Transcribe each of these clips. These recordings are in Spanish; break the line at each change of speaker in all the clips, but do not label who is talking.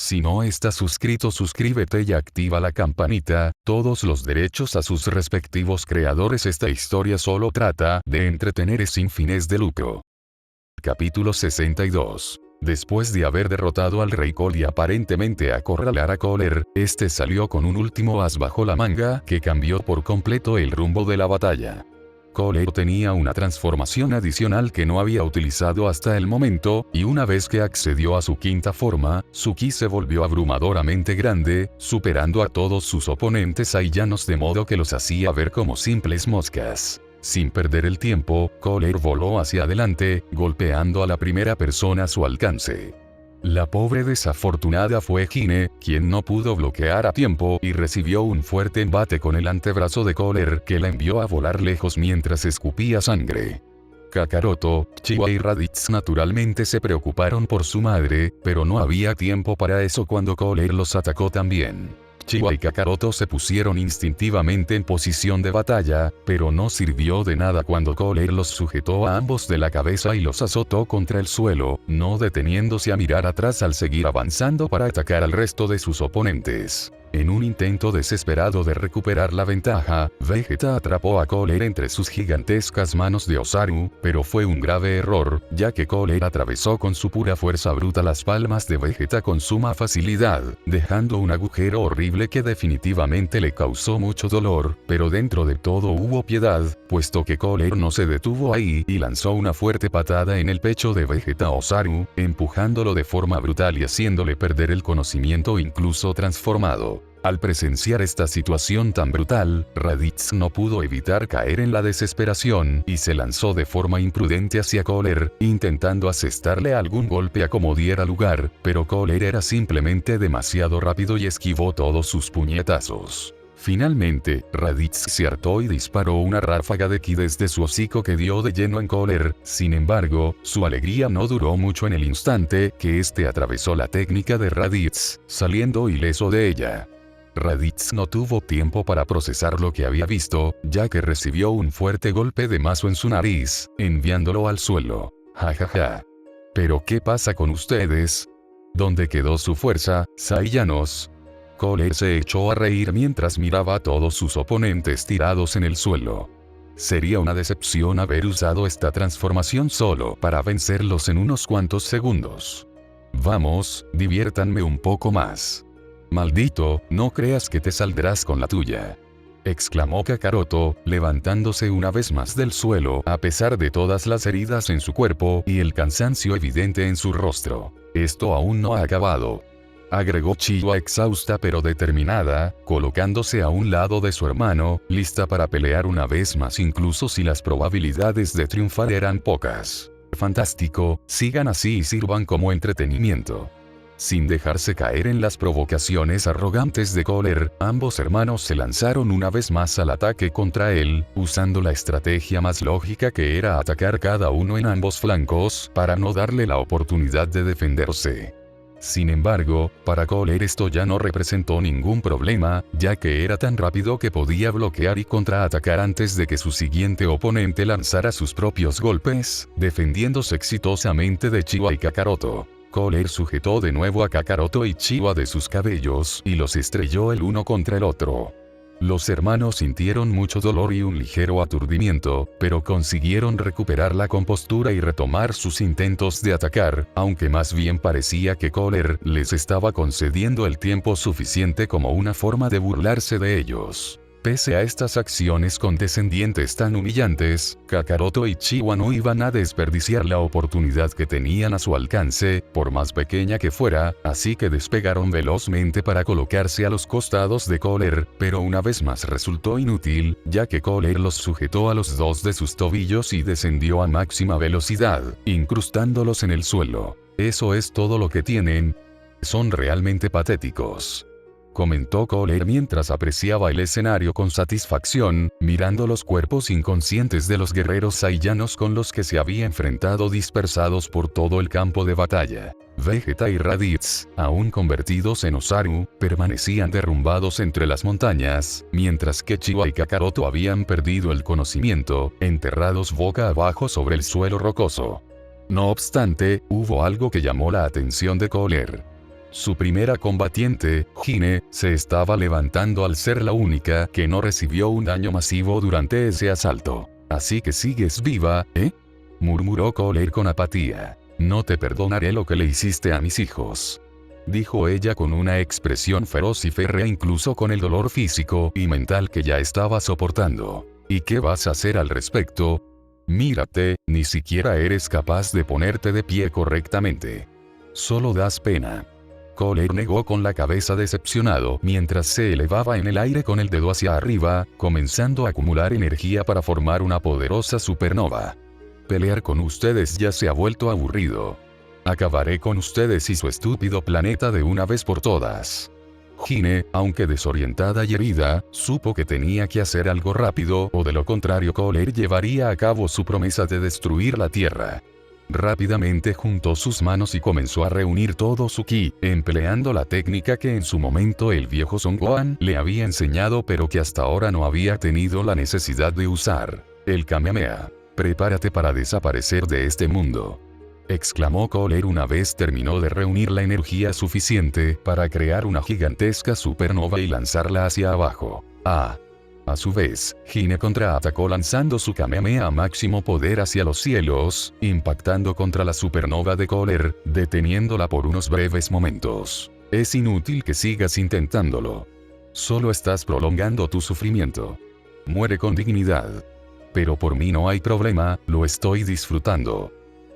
Si no estás suscrito, suscríbete y activa la campanita, todos los derechos a sus respectivos creadores. Esta historia solo trata de entretener sin fines de lucro. Capítulo 62. Después de haber derrotado al rey Cole y aparentemente acorralar a Kohler, este salió con un último as bajo la manga que cambió por completo el rumbo de la batalla. Kohler tenía una transformación adicional que no había utilizado hasta el momento, y una vez que accedió a su quinta forma, su ki se volvió abrumadoramente grande, superando a todos sus oponentes saiyanos de modo que los hacía ver como simples moscas. Sin perder el tiempo, Kohler voló hacia adelante, golpeando a la primera persona a su alcance. La pobre desafortunada fue Hine, quien no pudo bloquear a tiempo y recibió un fuerte embate con el antebrazo de Kohler que la envió a volar lejos mientras escupía sangre. Kakaroto, Chiwa y Raditz naturalmente se preocuparon por su madre, pero no había tiempo para eso cuando Kohler los atacó también. Chiwa y Kakaroto se pusieron instintivamente en posición de batalla, pero no sirvió de nada cuando Kohler los sujetó a ambos de la cabeza y los azotó contra el suelo, no deteniéndose a mirar atrás al seguir avanzando para atacar al resto de sus oponentes. En un intento desesperado de recuperar la ventaja, Vegeta atrapó a Kohler entre sus gigantescas manos de Osaru, pero fue un grave error, ya que Kohler atravesó con su pura fuerza bruta las palmas de Vegeta con suma facilidad, dejando un agujero horrible que definitivamente le causó mucho dolor, pero dentro de todo hubo piedad, puesto que Kohler no se detuvo ahí y lanzó una fuerte patada en el pecho de Vegeta Osaru, empujándolo de forma brutal y haciéndole perder el conocimiento incluso transformado. Al presenciar esta situación tan brutal, Raditz no pudo evitar caer en la desesperación y se lanzó de forma imprudente hacia Kohler, intentando asestarle algún golpe a como diera lugar, pero Kohler era simplemente demasiado rápido y esquivó todos sus puñetazos. Finalmente, Raditz se hartó y disparó una ráfaga de ki desde su hocico que dio de lleno en Kohler. Sin embargo, su alegría no duró mucho en el instante que este atravesó la técnica de Raditz, saliendo ileso de ella. Raditz no tuvo tiempo para procesar lo que había visto, ya que recibió un fuerte golpe de mazo en su nariz, enviándolo al suelo. Jajaja. ¿Pero qué pasa con ustedes? ¿Dónde quedó su fuerza, saiyanos? Kohler se echó a reír mientras miraba a todos sus oponentes tirados en el suelo. Sería una decepción haber usado esta transformación solo para vencerlos en unos cuantos segundos. Vamos, diviértanme un poco más. Maldito, no creas que te saldrás con la tuya, exclamó Kakaroto, levantándose una vez más del suelo a pesar de todas las heridas en su cuerpo y el cansancio evidente en su rostro. Esto aún no ha acabado, agregó Chiwa exhausta pero determinada, colocándose a un lado de su hermano, lista para pelear una vez más incluso si las probabilidades de triunfar eran pocas. Fantástico, sigan así y sirvan como entretenimiento. Sin dejarse caer en las provocaciones arrogantes de Kohler, ambos hermanos se lanzaron una vez más al ataque contra él, usando la estrategia más lógica que era atacar cada uno en ambos flancos para no darle la oportunidad de defenderse. Sin embargo, para Kohler esto ya no representó ningún problema, ya que era tan rápido que podía bloquear y contraatacar antes de que su siguiente oponente lanzara sus propios golpes, defendiéndose exitosamente de Chiwa y Kakaroto. Kohler sujetó de nuevo a Kakaroto y Chiwa de sus cabellos y los estrelló el uno contra el otro. Los hermanos sintieron mucho dolor y un ligero aturdimiento, pero consiguieron recuperar la compostura y retomar sus intentos de atacar, aunque más bien parecía que Kohler les estaba concediendo el tiempo suficiente como una forma de burlarse de ellos. Pese a estas acciones condescendientes tan humillantes, Kakaroto y Chiwa no iban a desperdiciar la oportunidad que tenían a su alcance, por más pequeña que fuera, así que despegaron velozmente para colocarse a los costados de Kohler, pero una vez más resultó inútil, ya que Kohler los sujetó a los dos de sus tobillos y descendió a máxima velocidad, incrustándolos en el suelo. Eso es todo lo que tienen. Son realmente patéticos, comentó Kohler mientras apreciaba el escenario con satisfacción, mirando los cuerpos inconscientes de los guerreros saiyanos con los que se había enfrentado dispersados por todo el campo de batalla. Vegeta y Raditz, aún convertidos en Osaru, permanecían derrumbados entre las montañas, mientras que Chiwa y Kakaroto habían perdido el conocimiento, enterrados boca abajo sobre el suelo rocoso. No obstante, hubo algo que llamó la atención de Kohler. Su primera combatiente, Hine, se estaba levantando al ser la única que no recibió un daño masivo durante ese asalto. Así que sigues viva, ¿eh? Murmuró Kohler con apatía. No te perdonaré lo que le hiciste a mis hijos. Dijo ella con una expresión feroz y férrea incluso con el dolor físico y mental que ya estaba soportando. ¿Y qué vas a hacer al respecto? Mírate, ni siquiera eres capaz de ponerte de pie correctamente. Solo das pena. Kohler negó con la cabeza decepcionado mientras se elevaba en el aire con el dedo hacia arriba, comenzando a acumular energía para formar una poderosa supernova. Pelear con ustedes ya se ha vuelto aburrido. Acabaré con ustedes y su estúpido planeta de una vez por todas. Hine, aunque desorientada y herida, supo que tenía que hacer algo rápido o de lo contrario Kohler llevaría a cabo su promesa de destruir la Tierra. Rápidamente juntó sus manos y comenzó a reunir todo su ki, empleando la técnica que en su momento el viejo Son Gohan le había enseñado pero que hasta ahora no había tenido la necesidad de usar. El Kamehameha. Prepárate para desaparecer de este mundo. Exclamó Kohler una vez terminó de reunir la energía suficiente para crear una gigantesca supernova y lanzarla hacia abajo. A su vez, Hine contraatacó lanzando su Kamehameha a máximo poder hacia los cielos, impactando contra la supernova de Kohler, deteniéndola por unos breves momentos. Es inútil que sigas intentándolo. Solo estás prolongando tu sufrimiento. Muere con dignidad. Pero por mí no hay problema, lo estoy disfrutando.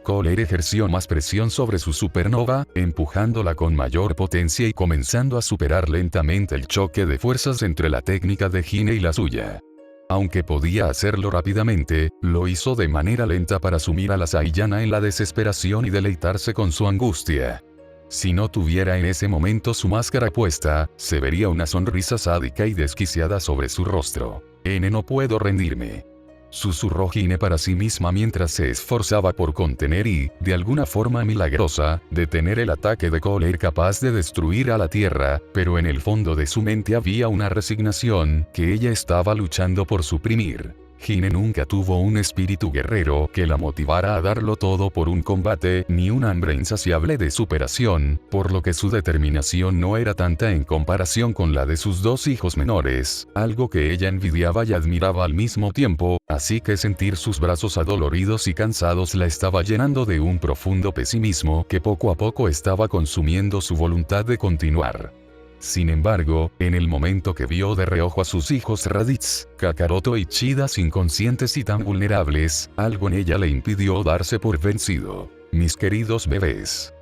Kohler ejerció más presión sobre su supernova, empujándola con mayor potencia y comenzando a superar lentamente el choque de fuerzas entre la técnica de Hine y la suya. Aunque podía hacerlo rápidamente, lo hizo de manera lenta para sumir a la Saiyana en la desesperación y deleitarse con su angustia. Si no tuviera en ese momento su máscara puesta, se vería una sonrisa sádica y desquiciada sobre su rostro. No puedo rendirme. Susurró Hine para sí misma mientras se esforzaba por contener y, de alguna forma milagrosa, detener el ataque de Kohler capaz de destruir a la Tierra, pero en el fondo de su mente había una resignación que ella estaba luchando por suprimir. Hine nunca tuvo un espíritu guerrero que la motivara a darlo todo por un combate, ni un hambre insaciable de superación, por lo que su determinación no era tanta en comparación con la de sus dos hijos menores, algo que ella envidiaba y admiraba al mismo tiempo, así que sentir sus brazos adoloridos y cansados la estaba llenando de un profundo pesimismo que poco a poco estaba consumiendo su voluntad de continuar. Sin embargo, en el momento que vio de reojo a sus hijos Raditz, Kakaroto y Chidas inconscientes y tan vulnerables, algo en ella le impidió darse por vencido. Mis queridos bebés.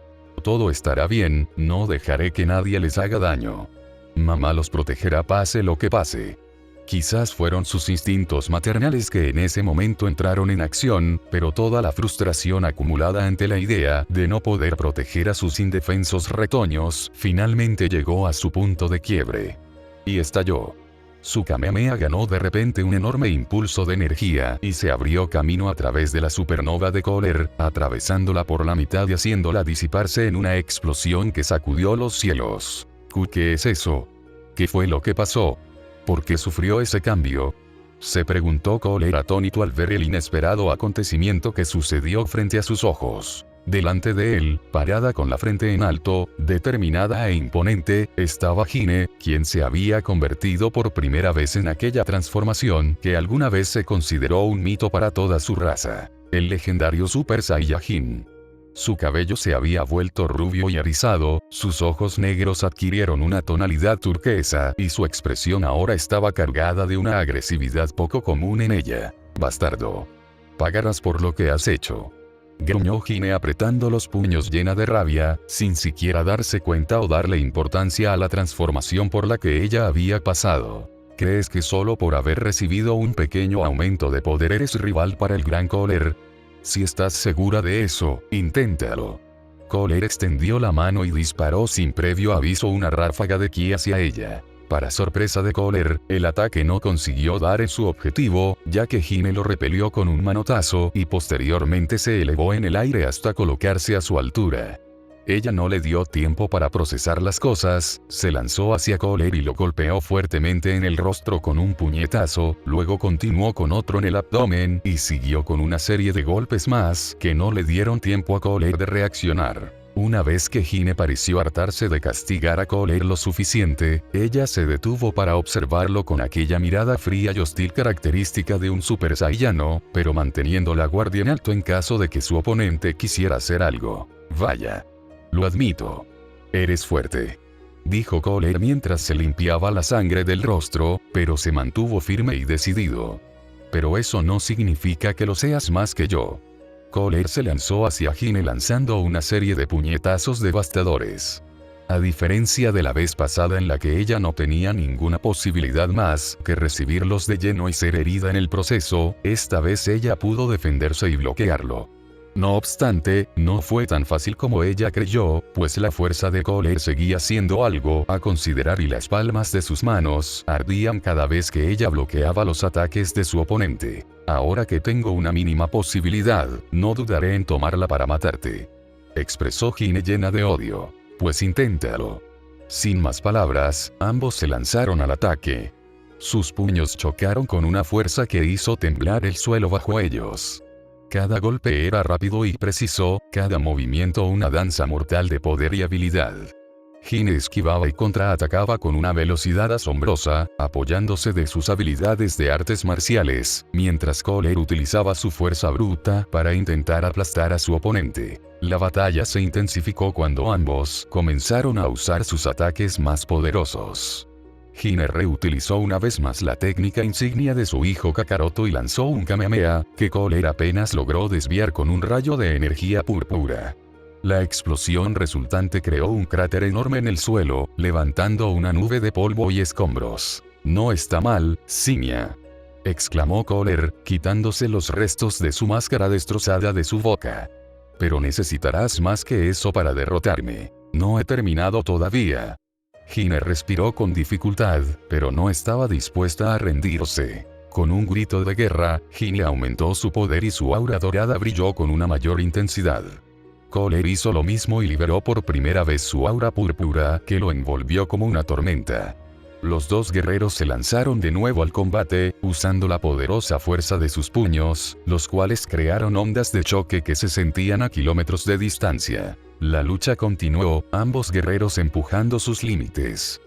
Todo estará bien, no dejaré que nadie les haga daño. Mamá los protegerá pase lo que pase. Quizás fueron sus instintos maternales que en ese momento entraron en acción, pero toda la frustración acumulada ante la idea de no poder proteger a sus indefensos retoños, finalmente llegó a su punto de quiebre. Y estalló. Su Kamehameha ganó de repente un enorme impulso de energía y se abrió camino a través de la supernova de Kohler, atravesándola por la mitad y haciéndola disiparse en una explosión que sacudió los cielos. ¿Qué es eso? ¿Qué fue lo que pasó? ¿Por qué sufrió ese cambio? Se preguntó Kohler atónito al ver el inesperado acontecimiento que sucedió frente a sus ojos. Delante de él, parada con la frente en alto, determinada e imponente, estaba Hine, quien se había convertido por primera vez en aquella transformación que alguna vez se consideró un mito para toda su raza. El legendario Super Saiyajin. Su cabello se había vuelto rubio y erizado, sus ojos negros adquirieron una tonalidad turquesa y su expresión ahora estaba cargada de una agresividad poco común en ella. Bastardo. Pagarás por lo que has hecho. Gruñó Hine apretando los puños llena de rabia, sin siquiera darse cuenta o darle importancia a la transformación por la que ella había pasado. ¿Crees que solo por haber recibido un pequeño aumento de poder eres rival para el gran Kohler? Si estás segura de eso, inténtalo. Kohler extendió la mano y disparó sin previo aviso una ráfaga de ki hacia ella. Para sorpresa de Kohler, el ataque no consiguió dar en su objetivo, ya que Hine lo repelió con un manotazo y posteriormente se elevó en el aire hasta colocarse a su altura. Ella no le dio tiempo para procesar las cosas, se lanzó hacia Kohler y lo golpeó fuertemente en el rostro con un puñetazo, luego continuó con otro en el abdomen y siguió con una serie de golpes más que no le dieron tiempo a Kohler de reaccionar. Una vez que Hine pareció hartarse de castigar a Cole lo suficiente, ella se detuvo para observarlo con aquella mirada fría y hostil característica de un Super Saiyano, pero manteniendo la guardia en alto en caso de que su oponente quisiera hacer algo. Vaya. Lo admito. Eres fuerte, dijo Cole mientras se limpiaba la sangre del rostro, pero se mantuvo firme y decidido. Pero eso no significa que lo seas más que yo. Cole se lanzó hacia Hine lanzando una serie de puñetazos devastadores. A diferencia de la vez pasada en la que ella no tenía ninguna posibilidad más que recibirlos de lleno y ser herida en el proceso, esta vez ella pudo defenderse y bloquearlo. No obstante, no fue tan fácil como ella creyó, pues la fuerza de Cole seguía siendo algo a considerar y las palmas de sus manos ardían cada vez que ella bloqueaba los ataques de su oponente. Ahora que tengo una mínima posibilidad, no dudaré en tomarla para matarte, expresó Hine llena de odio. Pues inténtalo. Sin más palabras, ambos se lanzaron al ataque. Sus puños chocaron con una fuerza que hizo temblar el suelo bajo ellos. Cada golpe era rápido y preciso, cada movimiento una danza mortal de poder y habilidad. Hine esquivaba y contraatacaba con una velocidad asombrosa, apoyándose de sus habilidades de artes marciales, mientras Cole utilizaba su fuerza bruta para intentar aplastar a su oponente. La batalla se intensificó cuando ambos comenzaron a usar sus ataques más poderosos. Hine reutilizó una vez más la técnica insignia de su hijo Kakaroto y lanzó un Kamehameha, que Cole apenas logró desviar con un rayo de energía púrpura. La explosión resultante creó un cráter enorme en el suelo, levantando una nube de polvo y escombros. «No está mal, simia», exclamó Cole, quitándose los restos de su máscara destrozada de su boca. «Pero necesitarás más que eso para derrotarme. No he terminado todavía». Hine respiró con dificultad, pero no estaba dispuesta a rendirse. Con un grito de guerra, Hine aumentó su poder y su aura dorada brilló con una mayor intensidad. Cole hizo lo mismo y liberó por primera vez su aura púrpura, que lo envolvió como una tormenta. Los dos guerreros se lanzaron de nuevo al combate, usando la poderosa fuerza de sus puños, los cuales crearon ondas de choque que se sentían a kilómetros de distancia. La lucha continuó, ambos guerreros empujando sus límites.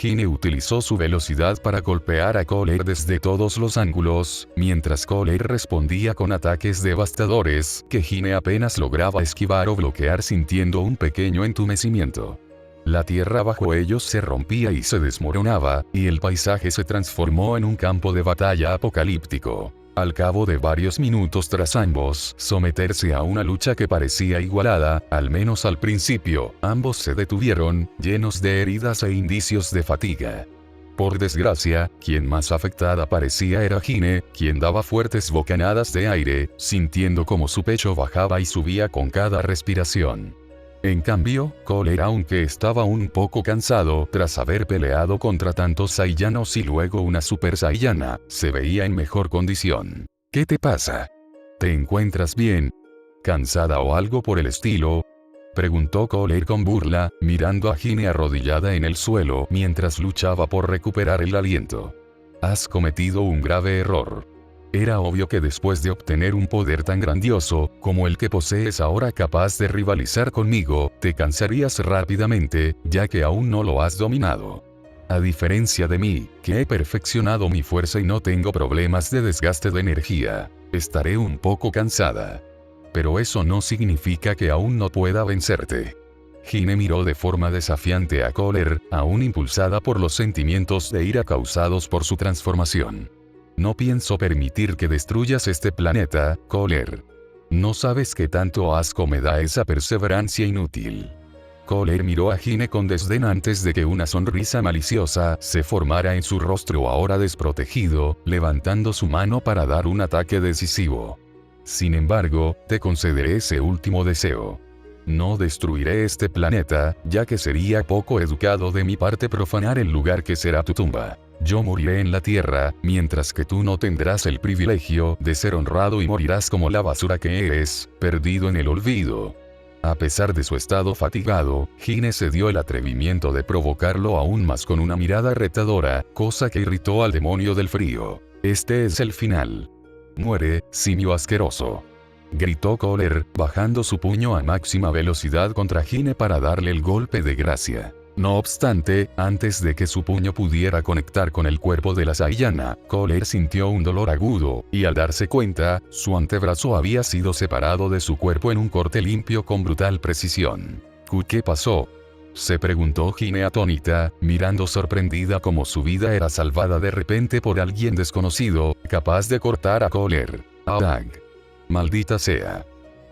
Hine utilizó su velocidad para golpear a Cole desde todos los ángulos, mientras Cole respondía con ataques devastadores, que Hine apenas lograba esquivar o bloquear sintiendo un pequeño entumecimiento. La tierra bajo ellos se rompía y se desmoronaba, y el paisaje se transformó en un campo de batalla apocalíptico. Al cabo de varios minutos tras ambos someterse a una lucha que parecía igualada, al menos al principio, ambos se detuvieron, llenos de heridas e indicios de fatiga. Por desgracia, quien más afectada parecía era Hine, quien daba fuertes bocanadas de aire, sintiendo como su pecho bajaba y subía con cada respiración. En cambio, Cole, aunque estaba un poco cansado tras haber peleado contra tantos Saiyanos y luego una Super Saiyana, se veía en mejor condición. ¿Qué te pasa? ¿Te encuentras bien? ¿Cansada o algo por el estilo?, preguntó Cole con burla, mirando a Hine arrodillada en el suelo mientras luchaba por recuperar el aliento. Has cometido un grave error. Era obvio que después de obtener un poder tan grandioso, como el que posees ahora capaz de rivalizar conmigo, te cansarías rápidamente, ya que aún no lo has dominado. A diferencia de mí, que he perfeccionado mi fuerza y no tengo problemas de desgaste de energía, estaré un poco cansada. Pero eso no significa que aún no pueda vencerte. Hine miró de forma desafiante a Cole, aún impulsada por los sentimientos de ira causados por su transformación. No pienso permitir que destruyas este planeta, Cole. No sabes qué tanto asco me da esa perseverancia inútil. Cole miró a Hine con desdén antes de que una sonrisa maliciosa se formara en su rostro ahora desprotegido, levantando su mano para dar un ataque decisivo. Sin embargo, te concederé ese último deseo. No destruiré este planeta, ya que sería poco educado de mi parte profanar el lugar que será tu tumba. Yo moriré en la tierra, mientras que tú no tendrás el privilegio de ser honrado y morirás como la basura que eres, perdido en el olvido. A pesar de su estado fatigado, Hine se dio el atrevimiento de provocarlo aún más con una mirada retadora, cosa que irritó al demonio del frío. Este es el final. Muere, simio asqueroso. gritó Kohler, bajando su puño a máxima velocidad contra Hine para darle el golpe de gracia. No obstante, antes de que su puño pudiera conectar con el cuerpo de la Saiyana, Kohler sintió un dolor agudo, y al darse cuenta, su antebrazo había sido separado de su cuerpo en un corte limpio con brutal precisión. ¿Qué pasó?, se preguntó Hine atónita, mirando sorprendida como su vida era salvada de repente por alguien desconocido, capaz de cortar a Kohler. ¡Ah! ¡Maldita sea!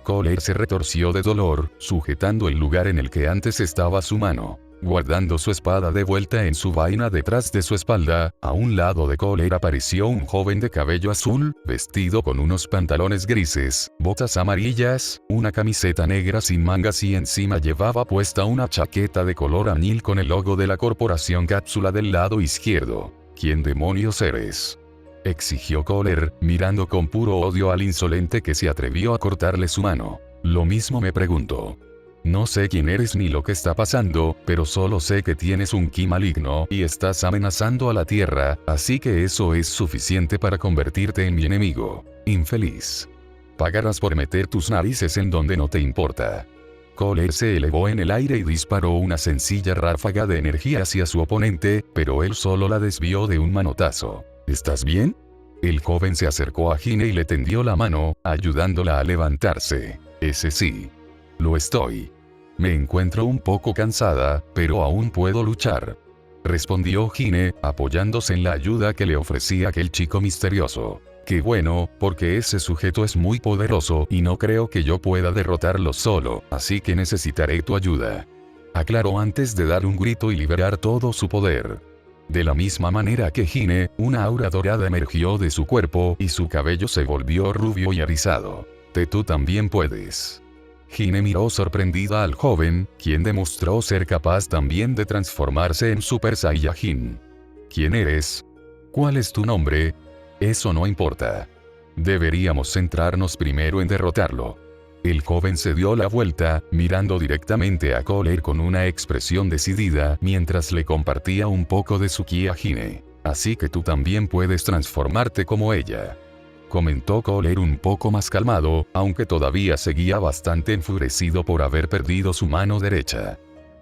Kohler se retorció de dolor, sujetando el lugar en el que antes estaba su mano. Guardando su espada de vuelta en su vaina detrás de su espalda, a un lado de Kohler apareció un joven de cabello azul, vestido con unos pantalones grises, botas amarillas, una camiseta negra sin mangas y encima llevaba puesta una chaqueta de color añil con el logo de la corporación Cápsula del lado izquierdo. ¿Quién demonios eres?, exigió Kohler, mirando con puro odio al insolente que se atrevió a cortarle su mano. Lo mismo me pregunto. No sé quién eres ni lo que está pasando, pero solo sé que tienes un ki maligno y estás amenazando a la Tierra, así que eso es suficiente para convertirte en mi enemigo. Infeliz. Pagarás por meter tus narices en donde no te importa. Kohler se elevó en el aire y disparó una sencilla ráfaga de energía hacia su oponente, pero él solo la desvió de un manotazo. ¿Estás bien?, el joven se acercó a Hine y le tendió la mano, ayudándola a levantarse. Ese sí. Lo estoy. Me encuentro un poco cansada, pero aún puedo luchar, respondió Hine, apoyándose en la ayuda que le ofrecía aquel chico misterioso. Qué bueno, porque ese sujeto es muy poderoso y no creo que yo pueda derrotarlo solo, así que necesitaré tu ayuda, aclaró antes de dar un grito y liberar todo su poder. De la misma manera que Hine, una aura dorada emergió de su cuerpo y su cabello se volvió rubio y erizado. Tú también puedes. Hine miró sorprendida al joven, quien demostró ser capaz también de transformarse en Super Saiyajin. ¿Quién eres? ¿Cuál es tu nombre? Eso no importa. Deberíamos centrarnos primero en derrotarlo. El joven se dio la vuelta, mirando directamente a Kohler con una expresión decidida mientras le compartía un poco de su ki a Hine. Así que tú también puedes transformarte como ella, comentó Kohler un poco más calmado, aunque todavía seguía bastante enfurecido por haber perdido su mano derecha.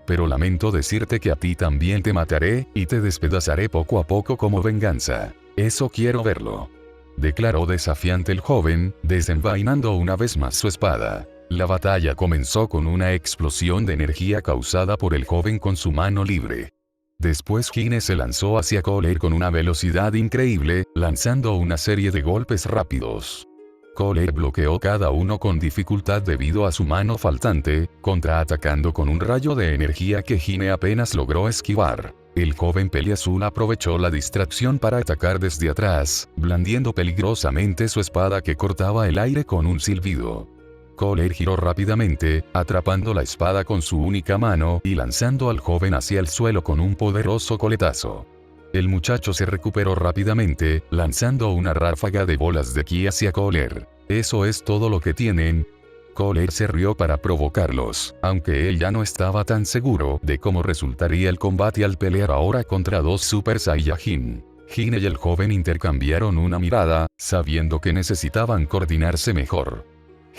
Pero lamento decirte que a ti también te mataré, y te despedazaré poco a poco como venganza. Eso quiero verlo, declaró desafiante el joven, desenvainando una vez más su espada. La batalla comenzó con una explosión de energía causada por el joven con su mano libre. Después Hine se lanzó hacia Kohler con una velocidad increíble, lanzando una serie de golpes rápidos. Kohler bloqueó cada uno con dificultad debido a su mano faltante, contraatacando con un rayo de energía que Hine apenas logró esquivar. El joven peliazul aprovechó la distracción para atacar desde atrás, blandiendo peligrosamente su espada que cortaba el aire con un silbido. Kohler giró rápidamente, atrapando la espada con su única mano y lanzando al joven hacia el suelo con un poderoso coletazo. El muchacho se recuperó rápidamente, lanzando una ráfaga de bolas de ki hacia Kohler. ¿Eso es todo lo que tienen? Kohler se rió para provocarlos, aunque él ya no estaba tan seguro de cómo resultaría el combate al pelear ahora contra dos Super Saiyajin. Hine y el joven intercambiaron una mirada, sabiendo que necesitaban coordinarse mejor.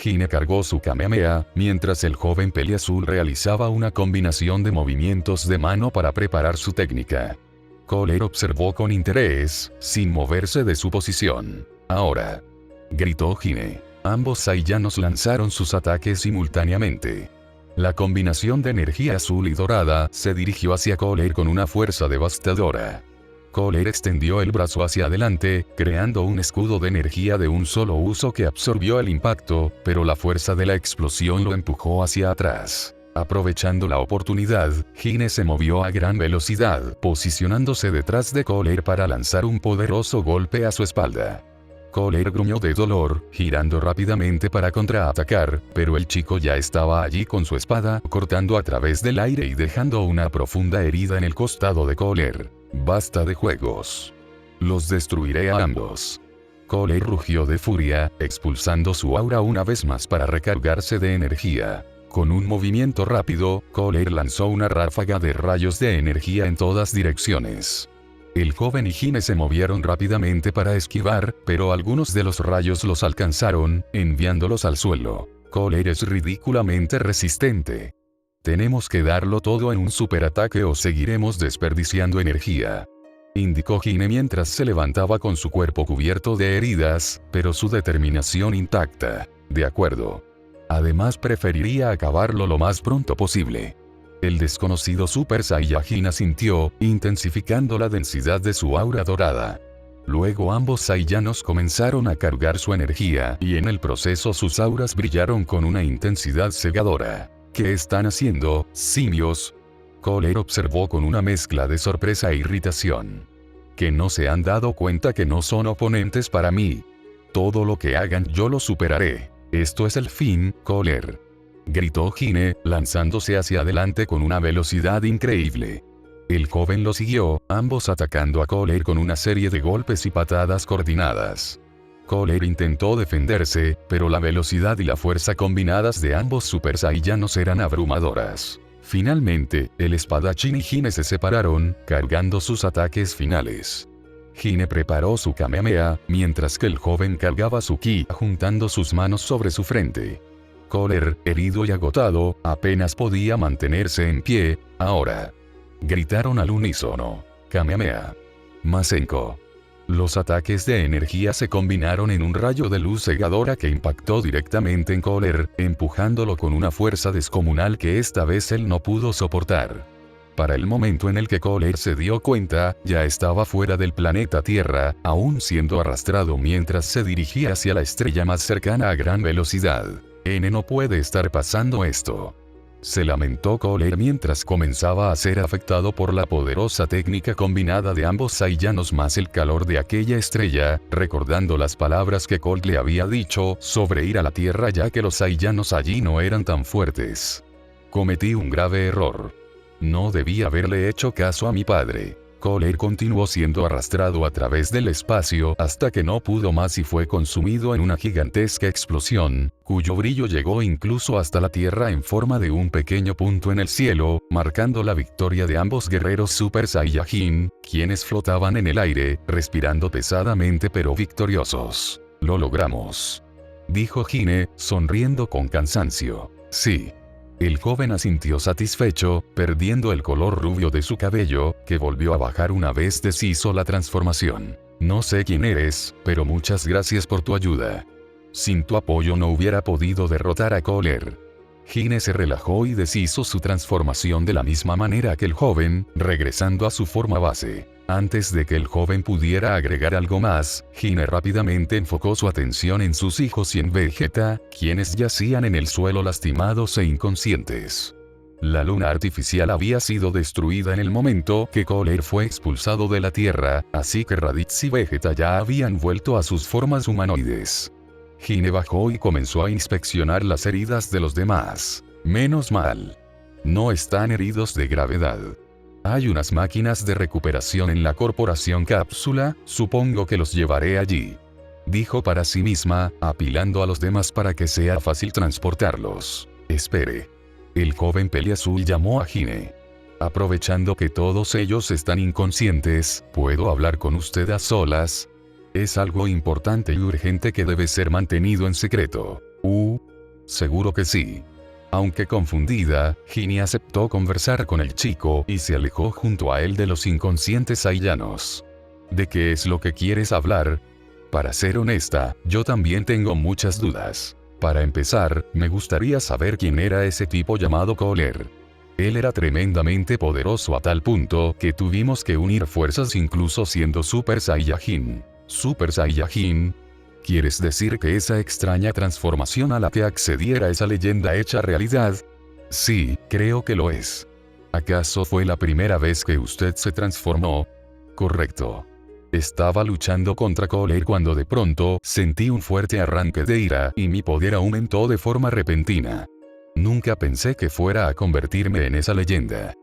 Hine cargó su Kamehameha, mientras el joven peliazul realizaba una combinación de movimientos de mano para preparar su técnica. Kohler observó con interés, sin moverse de su posición. Ahora, gritó Hine. Ambos Saiyanos lanzaron sus ataques simultáneamente. La combinación de energía azul y dorada se dirigió hacia Kohler con una fuerza devastadora. Kohler extendió el brazo hacia adelante, creando un escudo de energía de un solo uso que absorbió el impacto, pero la fuerza de la explosión lo empujó hacia atrás. Aprovechando la oportunidad, Hine se movió a gran velocidad, posicionándose detrás de Kohler para lanzar un poderoso golpe a su espalda. Kohler gruñó de dolor, girando rápidamente para contraatacar, pero el chico ya estaba allí con su espada, cortando a través del aire y dejando una profunda herida en el costado de Kohler. Basta de juegos. Los destruiré a ambos. Kohler rugió de furia, expulsando su aura una vez más para recargarse de energía. Con un movimiento rápido, Kohler lanzó una ráfaga de rayos de energía en todas direcciones. El joven y Hine se movieron rápidamente para esquivar, pero algunos de los rayos los alcanzaron, enviándolos al suelo. Cole es ridículamente resistente. Tenemos que darlo todo en un superataque o seguiremos desperdiciando energía, indicó Hine mientras se levantaba con su cuerpo cubierto de heridas, pero su determinación intacta. De acuerdo. Además preferiría acabarlo lo más pronto posible. El desconocido Super Saiyajin asintió, intensificando la densidad de su aura dorada. Luego ambos Saiyanos comenzaron a cargar su energía y en el proceso sus auras brillaron con una intensidad cegadora. ¿Qué están haciendo, simios? Cole observó con una mezcla de sorpresa e irritación. ¿Que no se han dado cuenta que no son oponentes para mí? Todo lo que hagan yo lo superaré. Esto es el fin, Cole, gritó Hine, lanzándose hacia adelante con una velocidad increíble. El joven lo siguió, ambos atacando a Cole con una serie de golpes y patadas coordinadas. Cole intentó defenderse, pero la velocidad y la fuerza combinadas de ambos Super Saiyanos eran abrumadoras. Finalmente, el espadachín y Hine se separaron, cargando sus ataques finales. Hine preparó su Kamehameha, mientras que el joven cargaba su ki, juntando sus manos sobre su frente. Cole, herido y agotado, apenas podía mantenerse en pie. Ahora, gritaron al unísono. Kamehameha. Masenko. Los ataques de energía se combinaron en un rayo de luz cegadora que impactó directamente en Cole, empujándolo con una fuerza descomunal que esta vez él no pudo soportar. Para el momento en el que Cole se dio cuenta, ya estaba fuera del planeta Tierra, aún siendo arrastrado mientras se dirigía hacia la estrella más cercana a gran velocidad. No puede estar pasando esto. Se lamentó Cole mientras comenzaba a ser afectado por la poderosa técnica combinada de ambos Saiyanos más el calor de aquella estrella, recordando las palabras que Colt le había dicho sobre ir a la Tierra ya que los Saiyanos allí no eran tan fuertes. Cometí un grave error. No debí haberle hecho caso a mi padre. Cole continuó siendo arrastrado a través del espacio hasta que no pudo más y fue consumido en una gigantesca explosión, cuyo brillo llegó incluso hasta la Tierra en forma de un pequeño punto en el cielo, marcando la victoria de ambos guerreros Super Saiyajin, quienes flotaban en el aire, respirando pesadamente pero victoriosos. Lo logramos, dijo Hine, sonriendo con cansancio. Sí. El joven asintió satisfecho, perdiendo el color rubio de su cabello, que volvió a bajar una vez deshizo la transformación. No sé quién eres, pero muchas gracias por tu ayuda. Sin tu apoyo no hubiera podido derrotar a Cole. Hine se relajó y deshizo su transformación de la misma manera que el joven, regresando a su forma base. Antes de que el joven pudiera agregar algo más, Hine rápidamente enfocó su atención en sus hijos y en Vegeta, quienes yacían en el suelo lastimados e inconscientes. La luna artificial había sido destruida en el momento que Cole fue expulsado de la Tierra, así que Raditz y Vegeta ya habían vuelto a sus formas humanoides. Hine bajó y comenzó a inspeccionar las heridas de los demás. Menos mal. No están heridos de gravedad. Hay unas máquinas de recuperación en la corporación Cápsula, supongo que los llevaré allí. Dijo para sí misma, apilando a los demás para que sea fácil transportarlos. Espere. El joven peliazul llamó a Hine. Aprovechando que todos ellos están inconscientes, ¿puedo hablar con usted a solas? Es algo importante y urgente que debe ser mantenido en secreto. Seguro que sí. Aunque confundida, Hine aceptó conversar con el chico y se alejó junto a él de los inconscientes Saiyanos. ¿De qué es lo que quieres hablar? Para ser honesta, yo también tengo muchas dudas. Para empezar, me gustaría saber quién era ese tipo llamado Cole. Él era tremendamente poderoso a tal punto que tuvimos que unir fuerzas incluso siendo Super Saiyajin. ¿Super Saiyajin? ¿Quieres decir que esa extraña transformación a la que accediera esa leyenda hecha realidad? Sí, creo que lo es. ¿Acaso fue la primera vez que usted se transformó? Correcto. Estaba luchando contra Cole cuando de pronto sentí un fuerte arranque de ira y mi poder aumentó de forma repentina. Nunca pensé que fuera a convertirme en esa leyenda.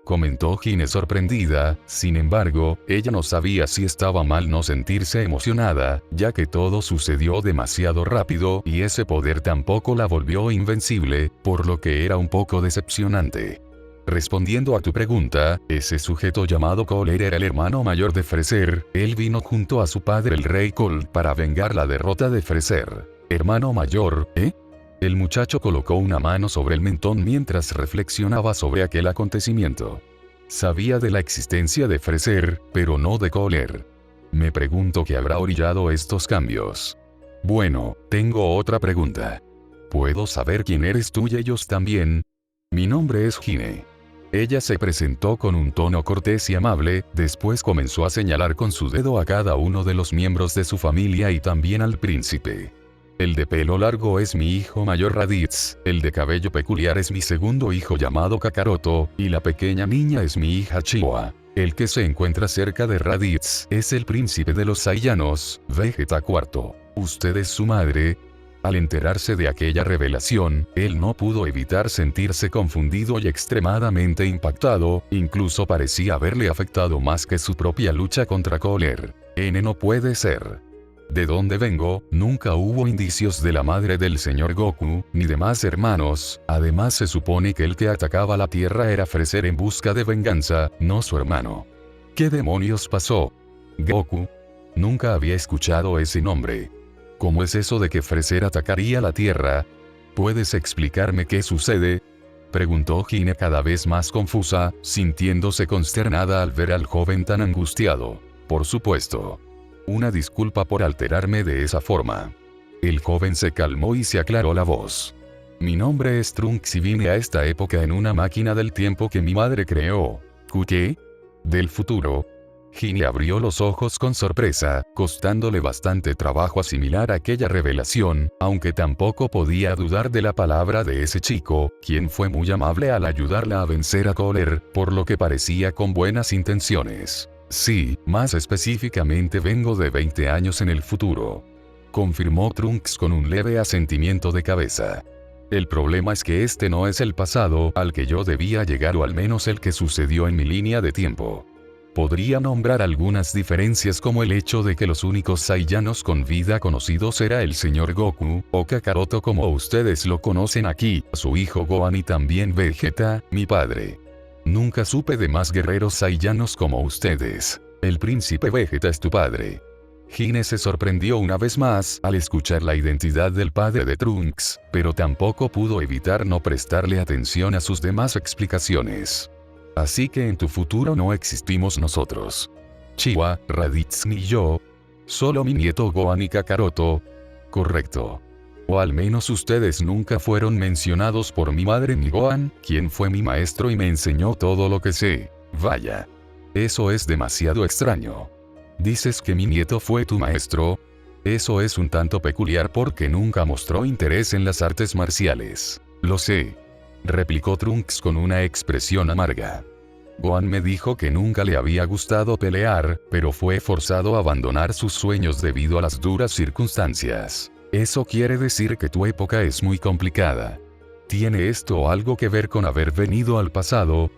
Comentó Hine sorprendida, sin embargo, ella no sabía si estaba mal no sentirse emocionada, ya que todo sucedió demasiado rápido y ese poder tampoco la volvió invencible, por lo que era un poco decepcionante. Respondiendo a tu pregunta, ese sujeto llamado Cole era el hermano mayor de Freser. Él vino junto a su padre el rey Cole para vengar la derrota de Freser. ¿Hermano mayor, eh? El muchacho colocó una mano sobre el mentón mientras reflexionaba sobre aquel acontecimiento. Sabía de la existencia de Freser, pero no de Kohler. Me pregunto qué habrá orillado estos cambios. Bueno, tengo otra pregunta. ¿Puedo saber quién eres tú y ellos también? Mi nombre es Gine. Ella se presentó con un tono cortés y amable, después comenzó a señalar con su dedo a cada uno de los miembros de su familia y también al príncipe. El de pelo largo es mi hijo mayor Raditz, el de cabello peculiar es mi segundo hijo llamado Kakaroto, y la pequeña niña es mi hija Chiwa. El que se encuentra cerca de Raditz es el príncipe de los Saiyanos, Vegeta IV. ¿Usted es su madre? Al enterarse de aquella revelación, él no pudo evitar sentirse confundido y extremadamente impactado, incluso parecía haberle afectado más que su propia lucha contra Kohler. No puede ser. ¿De dónde vengo? Nunca hubo indicios de la madre del señor Goku, ni de más hermanos. Además se supone que el que atacaba la Tierra era Freser en busca de venganza, no su hermano. ¿Qué demonios pasó? Goku. Nunca había escuchado ese nombre. ¿Cómo es eso de que Freser atacaría la Tierra? ¿Puedes explicarme qué sucede? Preguntó Gine cada vez más confusa, sintiéndose consternada al ver al joven tan angustiado. Por supuesto. Una disculpa por alterarme de esa forma. El joven se calmó y se aclaró la voz. Mi nombre es Trunks y vine a esta época en una máquina del tiempo que mi madre creó. ¿Qué? ¿Del futuro? Gine abrió los ojos con sorpresa, costándole bastante trabajo asimilar aquella revelación, aunque tampoco podía dudar de la palabra de ese chico, quien fue muy amable al ayudarla a vencer a Kohler, por lo que parecía con buenas intenciones. Sí, más específicamente vengo de 20 años en el futuro. Confirmó Trunks con un leve asentimiento de cabeza. El problema es que este no es el pasado al que yo debía llegar o al menos el que sucedió en mi línea de tiempo. Podría nombrar algunas diferencias como el hecho de que los únicos Saiyanos con vida conocidos era el señor Goku, o Kakaroto como ustedes lo conocen aquí, su hijo Gohan y también Vegeta, mi padre. Nunca supe de más guerreros Saiyanos como ustedes. El príncipe Vegeta es tu padre. Gine se sorprendió una vez más al escuchar la identidad del padre de Trunks, pero tampoco pudo evitar no prestarle atención a sus demás explicaciones. Así que en tu futuro no existimos nosotros. Chiwa, Raditz ni yo. Solo mi nieto Gohan y Kakaroto. Correcto. O al menos ustedes nunca fueron mencionados por mi madre ni Gohan, quien fue mi maestro y me enseñó todo lo que sé. Vaya. Eso es demasiado extraño. ¿Dices que mi nieto fue tu maestro? Eso es un tanto peculiar porque nunca mostró interés en las artes marciales. Lo sé. Replicó Trunks con una expresión amarga. Gohan me dijo que nunca le había gustado pelear, pero fue forzado a abandonar sus sueños debido a las duras circunstancias. Eso quiere decir que tu época es muy complicada. ¿Tiene esto algo que ver con haber venido al pasado?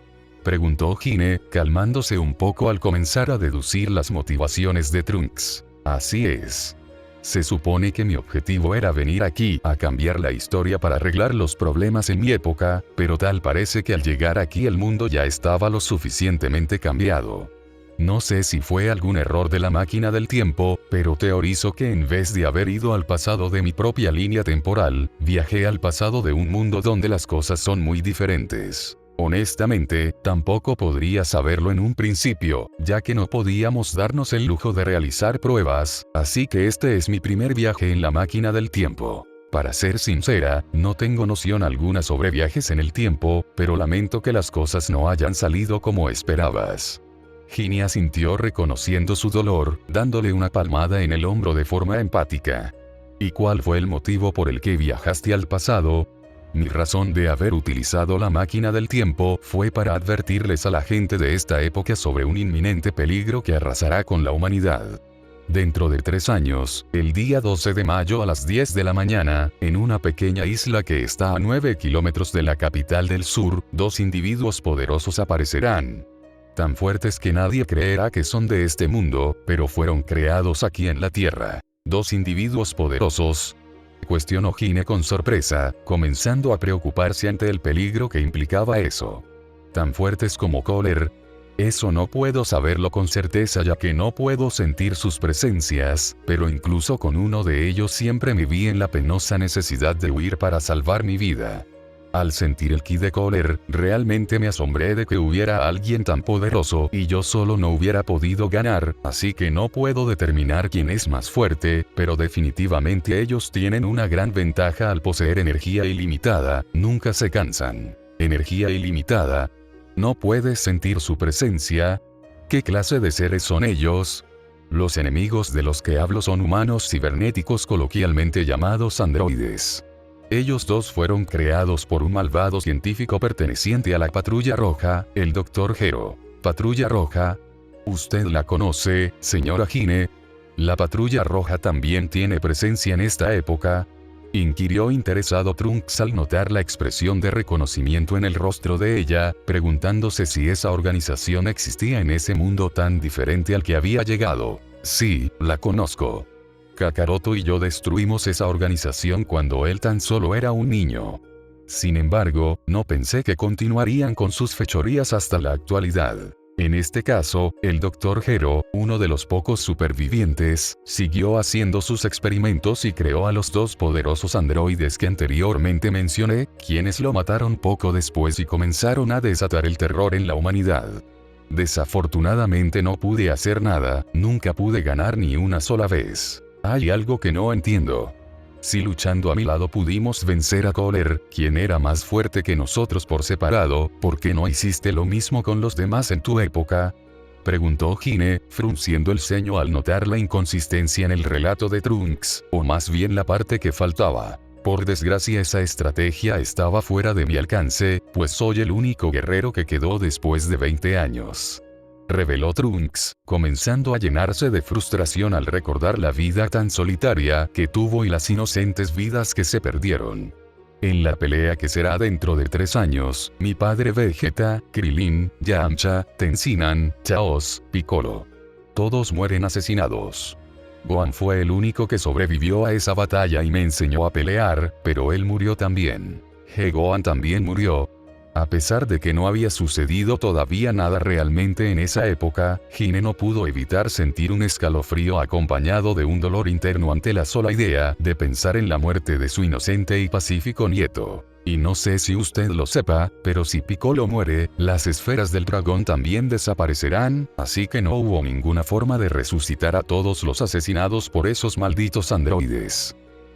Preguntó Gine, calmándose un poco al comenzar a deducir las motivaciones de Trunks. Así es. Se supone que mi objetivo era venir aquí a cambiar la historia para arreglar los problemas en mi época, pero tal parece que al llegar aquí el mundo ya estaba lo suficientemente cambiado. No sé si fue algún error de la máquina del tiempo, pero teorizo que en vez de haber ido al pasado de mi propia línea temporal, viajé al pasado de un mundo donde las cosas son muy diferentes. Honestamente, tampoco podría saberlo en un principio, ya que no podíamos darnos el lujo de realizar pruebas, así que este es mi primer viaje en la máquina del tiempo. Para ser sincera, no tengo noción alguna sobre viajes en el tiempo, pero lamento que las cosas no hayan salido como esperabas. Gine asintió reconociendo su dolor, dándole una palmada en el hombro de forma empática. ¿Y cuál fue el motivo por el que viajaste al pasado? Mi razón de haber utilizado la máquina del tiempo fue para advertirles a la gente de esta época sobre un inminente peligro que arrasará con la humanidad. Dentro de 3 años, el día 12 de mayo a las 10 de la mañana, en una pequeña isla que está a 9 kilómetros de la capital del sur, 2 individuos poderosos aparecerán. Tan fuertes que nadie creerá que son de este mundo, pero fueron creados aquí en la Tierra. 2 individuos poderosos. Cuestionó Gine con sorpresa, comenzando a preocuparse ante el peligro que implicaba eso. tan fuertes como Kohler? Eso no puedo saberlo con certeza ya que no puedo sentir sus presencias, pero incluso con uno de ellos siempre me vi en la penosa necesidad de huir para salvar mi vida. Al sentir el ki de Kohler, realmente me asombré de que hubiera alguien tan poderoso y yo solo no hubiera podido ganar, así que no puedo determinar quién es más fuerte, pero definitivamente ellos tienen una gran ventaja al poseer energía ilimitada, nunca se cansan. Energía ilimitada. ¿No puedes sentir su presencia? ¿Qué clase de seres son ellos? Los enemigos de los que hablo son humanos cibernéticos coloquialmente llamados androides. Ellos dos fueron creados por un malvado científico perteneciente a la Patrulla Roja, el Dr. Gero. Patrulla Roja. ¿Usted la conoce, señora Hine? ¿La Patrulla Roja también tiene presencia en esta época?, inquirió interesado Trunks al notar la expresión de reconocimiento en el rostro de ella, preguntándose si esa organización existía en ese mundo tan diferente al que había llegado. Sí, la conozco. Kakaroto y yo destruimos esa organización cuando él tan solo era un niño. Sin embargo, no pensé que continuarían con sus fechorías hasta la actualidad. En este caso, el Dr. Gero, uno de los pocos supervivientes, siguió haciendo sus experimentos y creó a los dos poderosos androides que anteriormente mencioné, quienes lo mataron poco después y comenzaron a desatar el terror en la humanidad. Desafortunadamente no pude hacer nada, nunca pude ganar ni una sola vez. Hay algo que no entiendo. Si luchando a mi lado pudimos vencer a Kohler, quien era más fuerte que nosotros por separado, ¿por qué no hiciste lo mismo con los demás en tu época?, preguntó Hine, frunciendo el ceño al notar la inconsistencia en el relato de Trunks, o más bien la parte que faltaba. Por desgracia esa estrategia estaba fuera de mi alcance, pues soy el único guerrero que quedó después de 20 años. Reveló Trunks, comenzando a llenarse de frustración al recordar la vida tan solitaria que tuvo y las inocentes vidas que se perdieron. En la pelea que será dentro de 3 años, mi padre Vegeta, Krillin, Yamcha, Tensinan, Chaos, Piccolo. Todos mueren asesinados. Gohan fue el único que sobrevivió a esa batalla y me enseñó a pelear, pero él murió también. Gohan también murió. A pesar de que no había sucedido todavía nada realmente en esa época, Hine no pudo evitar sentir un escalofrío acompañado de un dolor interno ante la sola idea de pensar en la muerte de su inocente y pacífico nieto. Y no sé si usted lo sepa, pero si Piccolo muere, las esferas del dragón también desaparecerán, así que no hubo ninguna forma de resucitar a todos los asesinados por esos malditos androides.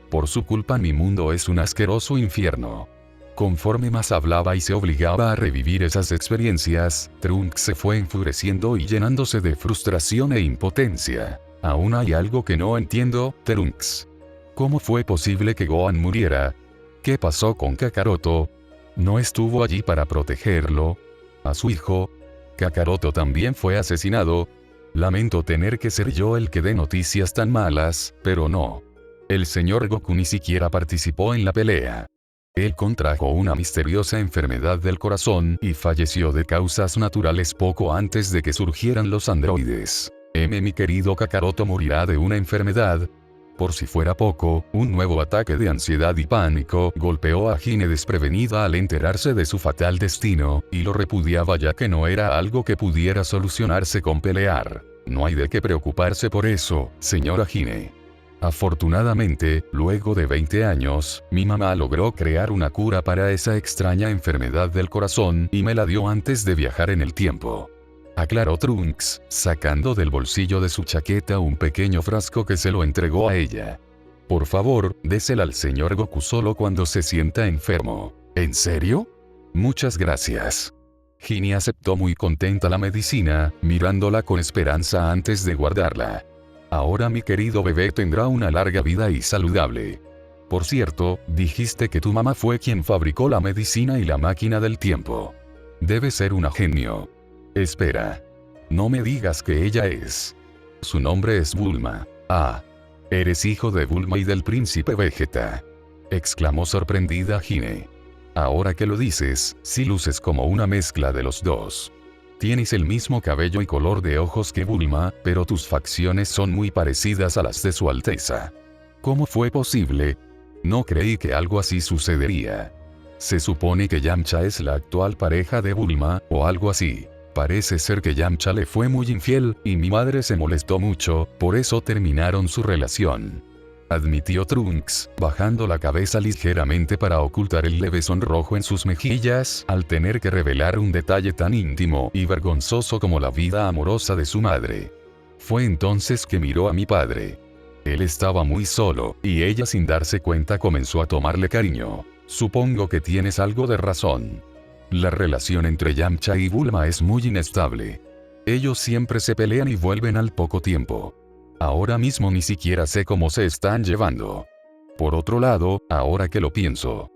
Por su culpa mi mundo es un asqueroso infierno. Conforme más hablaba y se obligaba a revivir esas experiencias, Trunks se fue enfureciendo y llenándose de frustración e impotencia. Aún hay algo que no entiendo, Trunks. ¿Cómo fue posible que Gohan muriera? ¿Qué pasó con Kakaroto? ¿No estuvo allí para protegerlo? ¿A su hijo? ¿Kakaroto también fue asesinado? Lamento tener que ser yo el que dé noticias tan malas, pero no. El señor Goku ni siquiera participó en la pelea. Él contrajo una misteriosa enfermedad del corazón y falleció de causas naturales poco antes de que surgieran los androides. Mi querido Kakaroto morirá de una enfermedad. Por si fuera poco, un nuevo ataque de ansiedad y pánico golpeó a Hine desprevenida al enterarse de su fatal destino, y lo repudiaba ya que no era algo que pudiera solucionarse con pelear. No hay de qué preocuparse por eso, señora Hine. Afortunadamente, luego de 20 años, mi mamá logró crear una cura para esa extraña enfermedad del corazón y me la dio antes de viajar en el tiempo. Aclaró Trunks, sacando del bolsillo de su chaqueta un pequeño frasco que se lo entregó a ella. Por favor, désela al señor Goku solo cuando se sienta enfermo. ¿En serio? Muchas gracias. Hine aceptó muy contenta la medicina, mirándola con esperanza antes de guardarla. Ahora mi querido bebé tendrá una larga vida y saludable. Por cierto, dijiste que tu mamá fue quien fabricó la medicina y la máquina del tiempo. Debe ser una genio. Espera. No me digas que ella es. Su nombre es Bulma. Ah. Eres hijo de Bulma y del príncipe Vegeta. Exclamó sorprendida Hine. Ahora que lo dices, sí luces como una mezcla de los dos. Tienes el mismo cabello y color de ojos que Bulma, pero tus facciones son muy parecidas a las de su Alteza. ¿Cómo fue posible? No creí que algo así sucedería. Se supone que Yamcha es la actual pareja de Bulma, o algo así. Parece ser que Yamcha le fue muy infiel, y mi madre se molestó mucho, por eso terminaron su relación. Admitió Trunks, bajando la cabeza ligeramente para ocultar el leve sonrojo en sus mejillas, al tener que revelar un detalle tan íntimo y vergonzoso como la vida amorosa de su madre. Fue entonces que miró a mi padre. Él estaba muy solo, y ella sin darse cuenta comenzó a tomarle cariño. Supongo que tienes algo de razón. La relación entre Yamcha y Bulma es muy inestable. Ellos siempre se pelean y vuelven al poco tiempo. Ahora mismo ni siquiera sé cómo se están llevando. Por otro lado, ahora que lo pienso,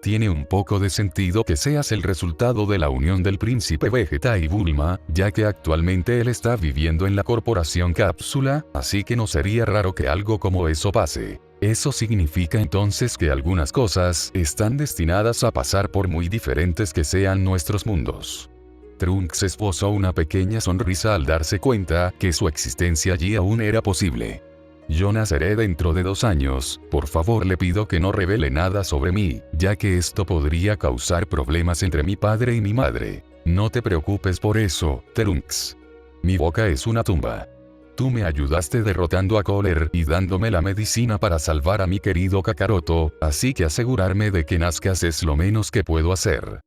tiene un poco de sentido que seas el resultado de la unión del príncipe Vegeta y Bulma, ya que actualmente él está viviendo en la corporación Cápsula, así que no sería raro que algo como eso pase. Eso significa entonces que algunas cosas están destinadas a pasar por muy diferentes que sean nuestros mundos. Trunks esbozó una pequeña sonrisa al darse cuenta que su existencia allí aún era posible. Yo naceré dentro de 2 años, por favor le pido que no revele nada sobre mí, ya que esto podría causar problemas entre mi padre y mi madre. No te preocupes por eso, Trunks. Mi boca es una tumba. Tú me ayudaste derrotando a Cooler y dándome la medicina para salvar a mi querido Kakaroto, así que asegurarme de que nazcas es lo menos que puedo hacer.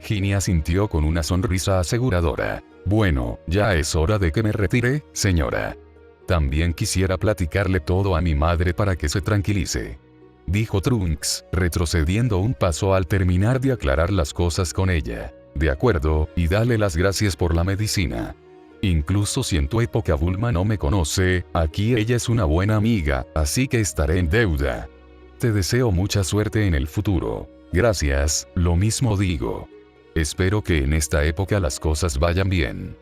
Ginny asintió con una sonrisa aseguradora. Bueno, ya es hora de que me retire, señora. También quisiera platicarle todo a mi madre para que se tranquilice, dijo Trunks, retrocediendo un paso al terminar de aclarar las cosas con ella. De acuerdo, y dale las gracias por la medicina. Incluso si en tu época Bulma no me conoce, aquí ella es una buena amiga, así que estaré en deuda. Te deseo mucha suerte en el futuro. Gracias, lo mismo digo. Espero que en esta época las cosas vayan bien.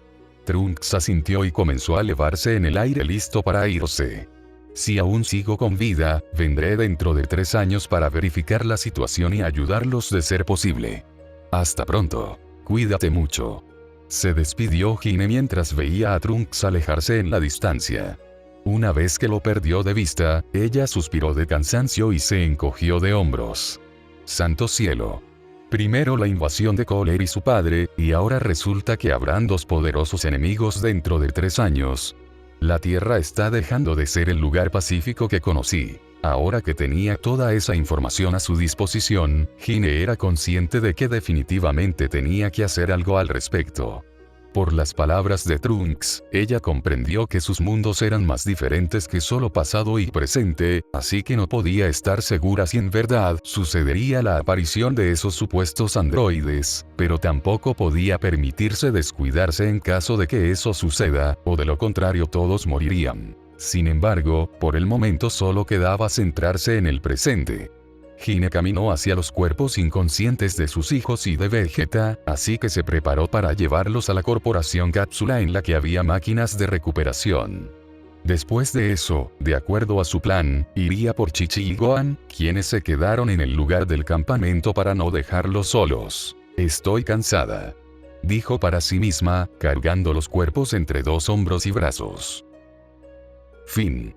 Trunks asintió y comenzó a elevarse en el aire listo para irse. Si aún sigo con vida, vendré dentro de 3 años para verificar la situación y ayudarlos de ser posible. Hasta pronto. Cuídate mucho. Se despidió Ginny mientras veía a Trunks alejarse en la distancia. Una vez que lo perdió de vista, ella suspiró de cansancio y se encogió de hombros. Santo cielo. Primero la invasión de Cooler y su padre, y ahora resulta que habrán 2 poderosos enemigos dentro de 3 años. La Tierra está dejando de ser el lugar pacífico que conocí. Ahora que tenía toda esa información a su disposición, Ginny era consciente de que definitivamente tenía que hacer algo al respecto. Por las palabras de Trunks, ella comprendió que sus mundos eran más diferentes que solo pasado y presente, así que no podía estar segura si en verdad sucedería la aparición de esos supuestos androides, pero tampoco podía permitirse descuidarse en caso de que eso suceda, o de lo contrario todos morirían. Sin embargo, por el momento solo quedaba centrarse en el presente. Ginny caminó hacia los cuerpos inconscientes de sus hijos y de Vegeta, así que se preparó para llevarlos a la corporación Cápsula en la que había máquinas de recuperación. Después de eso, de acuerdo a su plan, iría por Chi-Chi y Gohan, quienes se quedaron en el lugar del campamento para no dejarlos solos. Estoy cansada, dijo para sí misma, cargando los cuerpos entre 2 hombros y brazos. Fin.